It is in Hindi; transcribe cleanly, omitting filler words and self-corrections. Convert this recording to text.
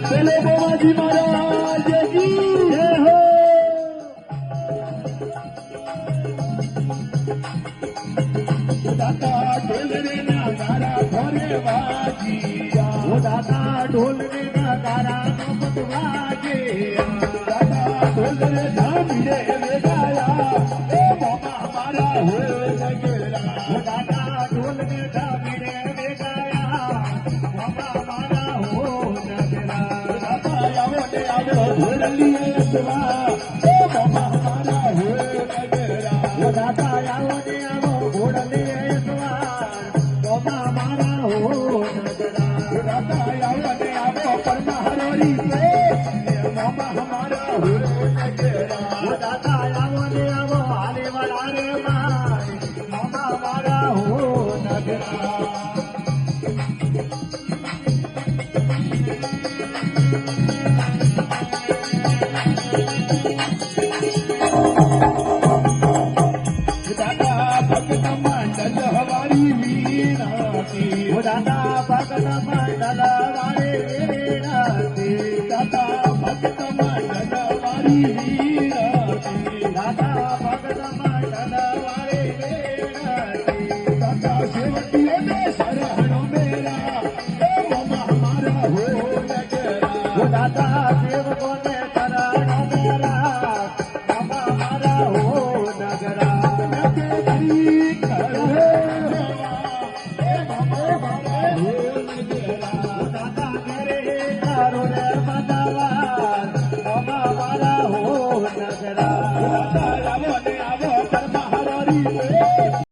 बोलो बाबाजी महाराज की जय हो। दादा ढोल रे नगारा भोरे बाजिया, दादा ढोल रे नगारा नमत बाजे, दादा ढोल रे धामीरे गाया, ओ बाबा हमारा हो नगरा, दादा ढोल रे धामीरे गाया, बाबा हमारा हो नगरा, दादा आवो ने आवो ढोलिए सुवा, ओ बाबा हमारा हो नगरा, दादा आवो ने आवो ढोलिए सुवा, बाबा हमारा हो नगरा, दादा आवो ने आवो परमहरी से, बाबा हमारा हो नगरा, दादा आवो ने आवो आले वाला रे माय, बाबा हमारा हो नगरा। दादा भक्त मंडल हमारी वीणा की, दादा भक्त